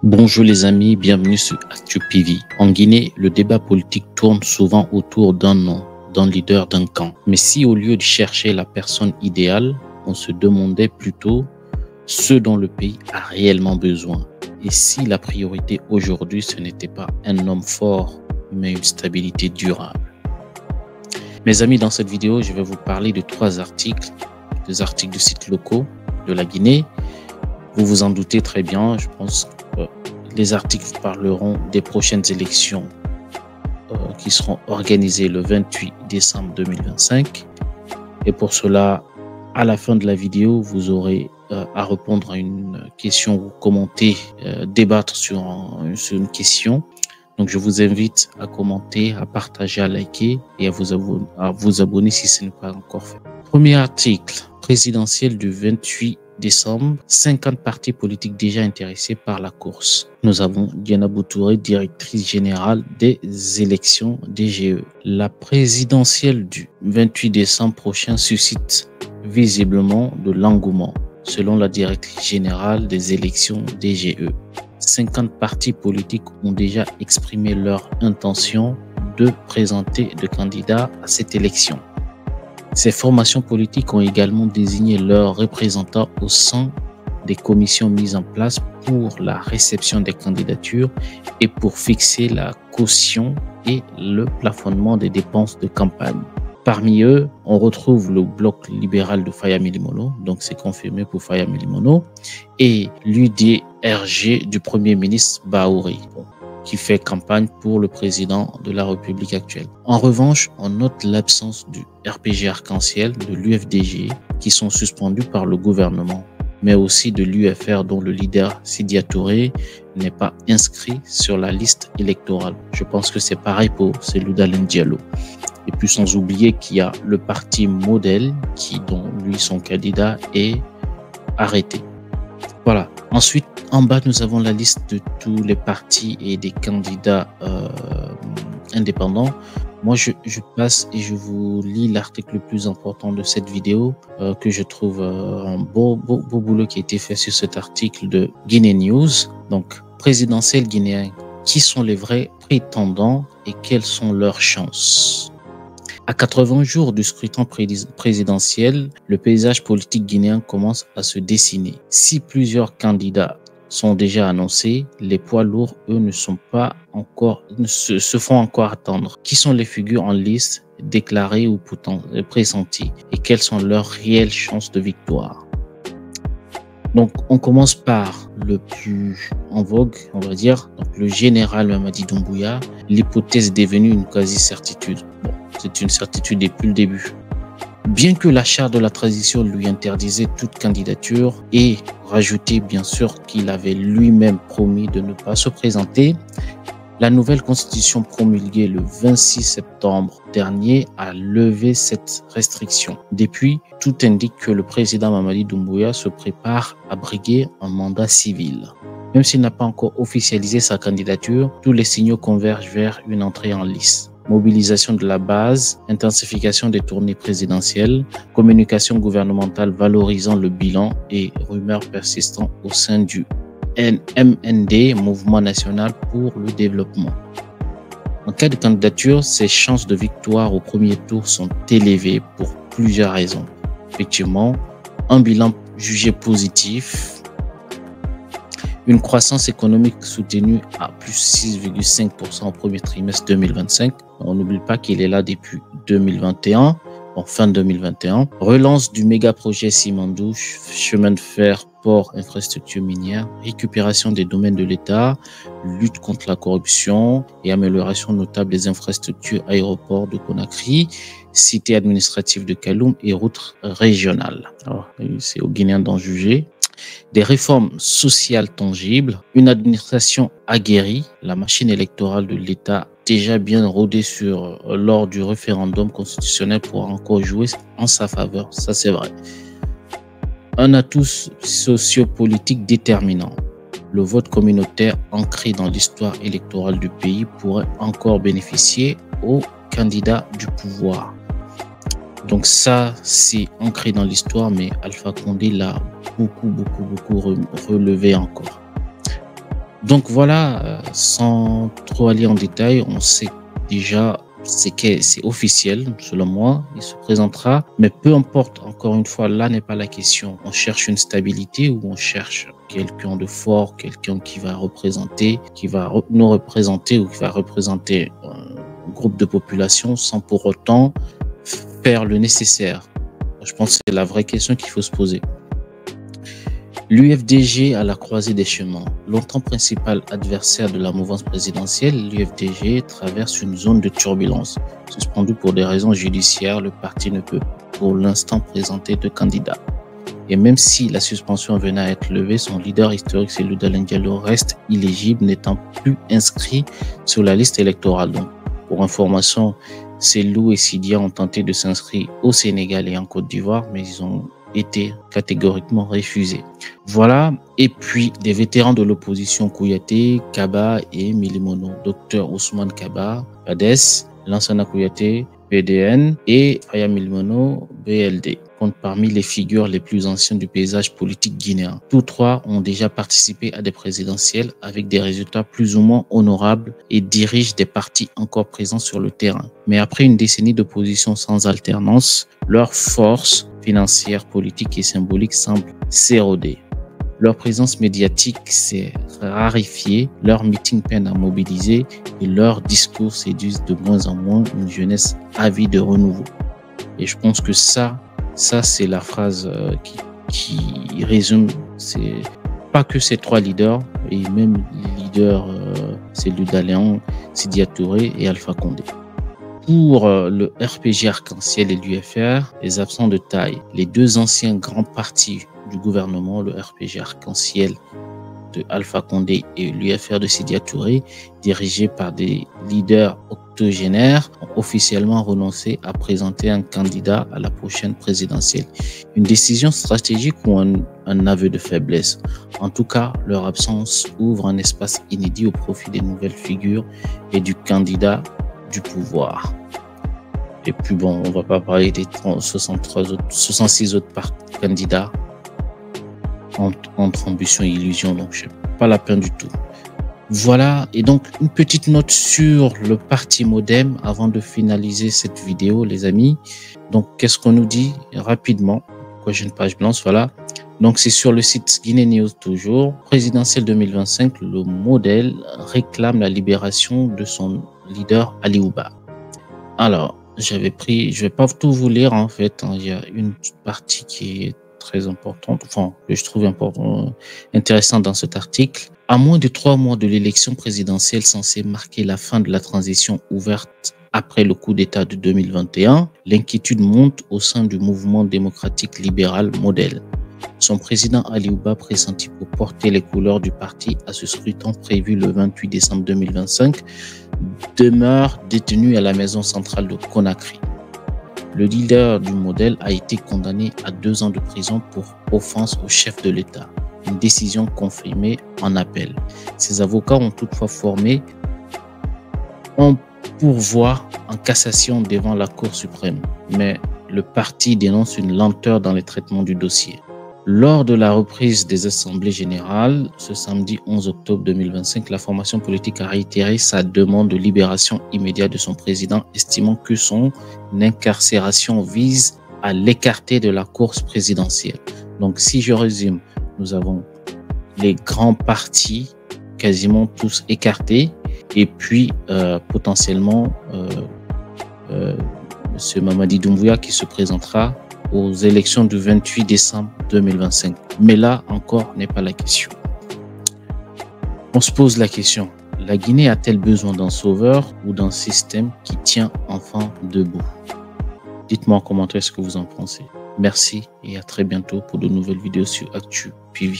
Bonjour les amis, bienvenue sur ActuPV. En Guinée, le débat politique tourne souvent autour d'un nom, d'un leader d'un camp. Mais si au lieu de chercher la personne idéale, on se demandait plutôt ce dont le pays a réellement besoin. Et si la priorité aujourd'hui, ce n'était pas un homme fort, mais une stabilité durable. Mes amis, dans cette vidéo, je vais vous parler de trois articles, des articles de sites locaux de la Guinée. Vous vous en doutez très bien, je pense que les articles parleront des prochaines élections qui seront organisées le 28 décembre 2025. Et pour cela, à la fin de la vidéo, vous aurez à répondre à une question ou commenter, débattre sur une question. Donc, je vous invite à commenter, à partager, à liker et à vous abonner si ce n'est pas encore fait. Premier article présidentiel du 28 décembre, 50 partis politiques déjà intéressés par la course. Nous avons Diana Boutouré, directrice générale des élections DGE. La présidentielle du 28 décembre prochain suscite visiblement de l'engouement, selon la directrice générale des élections DGE. 50 partis politiques ont déjà exprimé leur intention de présenter de candidats à cette élection. Ces formations politiques ont également désigné leurs représentants au sein des commissions mises en place pour la réception des candidatures et pour fixer la caution et le plafonnement des dépenses de campagne. Parmi eux, on retrouve le bloc libéral de Faya Milimono, donc c'est confirmé pour Faya Milimono, et l'UDRG du Premier ministre Bahouri, qui fait campagne pour le président de la République actuelle. En revanche, on note l'absence du RPG Arc-en-Ciel, de l'UFDG, qui sont suspendus par le gouvernement, mais aussi de l'UFR dont le leader Sidia Touré n'est pas inscrit sur la liste électorale. Je pense que c'est pareil pour celui d'Alain Diallo. Et puis sans oublier qu'il y a le parti Modèle dont lui son candidat est arrêté. Voilà. Ensuite, en bas, nous avons la liste de tous les partis et des candidats indépendants. Moi, je passe et je vous lis l'article le plus important de cette vidéo que je trouve un beau boulot qui a été fait sur cet article de Guinée News. Donc, présidentiel guinéen, qui sont les vrais prétendants et quelles sont leurs chances? À 80 jours du scrutin présidentiel, le paysage politique guinéen commence à se dessiner. Si plusieurs candidats sont déjà annoncés, les poids lourds, eux, ne se font encore attendre. Qui sont les figures en liste, déclarées ou pressenties, et quelles sont leurs réelles chances de victoire? Donc, on commence par le plus en vogue, on va dire, donc le général Mamadi Doumbouya. L'hypothèse est devenue une quasi-certitude. Bon, c'est une certitude depuis le début. Bien que la charte de la transition lui interdisait toute candidature et rajoutait bien sûr qu'il avait lui-même promis de ne pas se présenter, la nouvelle constitution promulguée le 26 septembre dernier a levé cette restriction. Depuis, tout indique que le président Mamadi Doumbouya se prépare à briguer un mandat civil. Même s'il n'a pas encore officialisé sa candidature, tous les signaux convergent vers une entrée en lice. Mobilisation de la base, intensification des tournées présidentielles, communication gouvernementale valorisant le bilan et rumeurs persistantes au sein du MND, Mouvement National pour le Développement. En cas de candidature, ses chances de victoire au premier tour sont élevées pour plusieurs raisons. Effectivement, un bilan jugé positif, une croissance économique soutenue à plus 6,5% au premier trimestre 2025. On n'oublie pas qu'il est là depuis 2021, fin 2021. Relance du méga projet Simandou, chemin de fer, port, infrastructure minière, récupération des domaines de l'État, lutte contre la corruption et amélioration notable des infrastructures aéroports de Conakry, cité administrative de Kaloum et routes régionales. Alors, c'est aux Guinéens d'en juger. Des réformes sociales tangibles, une administration aguerrie, la machine électorale de l'État déjà bien rodée lors du référendum constitutionnel pourra encore jouer en sa faveur, ça c'est vrai. Un atout sociopolitique déterminant. Le vote communautaire ancré dans l'histoire électorale du pays pourrait encore bénéficier aux candidats du pouvoir. Donc ça, c'est ancré dans l'histoire, mais Alpha Condé l'a beaucoup relevé encore. Donc voilà, sans trop aller en détail, on sait déjà c'est officiel, selon moi, il se présentera. Mais peu importe, encore une fois, là n'est pas la question. On cherche une stabilité ou on cherche quelqu'un de fort, quelqu'un qui va représenter, nous représenter ou qui va représenter un groupe de population sans pour autant faire le nécessaire. Je pense que c'est la vraie question qu'il faut se poser. L'UFDG à la croisée des chemins. Longtemps principal adversaire de la mouvance présidentielle, l'UFDG traverse une zone de turbulence. Suspendu pour des raisons judiciaires, le parti ne peut pour l'instant présenter de candidat. Et même si la suspension venait à être levée, son leader historique, Cellou Dalein Diallo, reste illégible, n'étant plus inscrit sur la liste électorale. Donc, pour information, Cellou et Sidia ont tenté de s'inscrire au Sénégal et en Côte d'Ivoire, mais ils ont été catégoriquement refusés. Voilà, et puis des vétérans de l'opposition Kouyaté, Kaba et Milimono, Dr Ousmane Kaba, PADES, Lansana Kouyaté, PDN et Faya Milimono, BLD, comptent parmi les figures les plus anciennes du paysage politique guinéen. Tous trois ont déjà participé à des présidentielles avec des résultats plus ou moins honorables et dirigent des partis encore présents sur le terrain. Mais après une décennie d'opposition sans alternance, leur force financière, politique et symbolique semble s'éroder. Leur présence médiatique s'est raréfiée, leurs meetings peinent à mobiliser et leurs discours séduisent de moins en moins une jeunesse avide de renouveau. Et je pense que ça c'est la phrase qui résume, c'est pas que ces trois leaders, et même les leaders, Cellou Dalein, Sidia Touré et Alpha Condé. Pour le RPG Arc-en-Ciel et l'UFR, les absents de taille, les deux anciens grands partis du gouvernement, le RPG Arc-en-Ciel de Alpha Condé et l'UFR de Sidia Touré, dirigés par des leaders octogénaires, ont officiellement renoncé à présenter un candidat à la prochaine présidentielle. Une décision stratégique ou un aveu de faiblesse? En tout cas, leur absence ouvre un espace inédit au profit des nouvelles figures et du candidat du pouvoir. Et puis bon, on va pas parler des 66 autres candidats entre ambition et illusion, donc c'est pas la peine du tout. Voilà, et donc une petite note sur le parti Modem avant de finaliser cette vidéo, les amis. Donc qu'est-ce qu'on nous dit rapidement? Pourquoi j'ai une page blanche? Voilà. Donc c'est sur le site Guinée News toujours. Présidentielle 2025, le modèle réclame la libération de son leader Ali Ouba. Alors, je vais pas tout vous lire en fait, hein. Il y a une partie qui est très importante, enfin que je trouve intéressante dans cet article. À moins de 3 mois de l'élection présidentielle censée marquer la fin de la transition ouverte après le coup d'État de 2021, l'inquiétude monte au sein du mouvement démocratique libéral Modèle. Son président Ali Ouba, pressenti pour porter les couleurs du parti à ce scrutin prévu le 28 décembre 2025, demeure détenu à la maison centrale de Conakry. Le leader du Modèle a été condamné à 2 ans de prison pour offense au chef de l'État, une décision confirmée en appel. Ses avocats ont toutefois formé un pourvoi en cassation devant la Cour suprême, mais le parti dénonce une lenteur dans le traitement du dossier. Lors de la reprise des assemblées générales, ce samedi 11 octobre 2025, la formation politique a réitéré sa demande de libération immédiate de son président, estimant que son incarcération vise à l'écarter de la course présidentielle. Donc, si je résume, nous avons les grands partis quasiment tous écartés et puis potentiellement M. Mamadi Doumbouya qui se présentera aux élections du 28 décembre 2025. Mais là encore n'est pas la question. On se pose la question, la Guinée a-t-elle besoin d'un sauveur ou d'un système qui tient enfin debout? Dites-moi en commentaire ce que vous en pensez. Merci et à très bientôt pour de nouvelles vidéos sur Actu PV.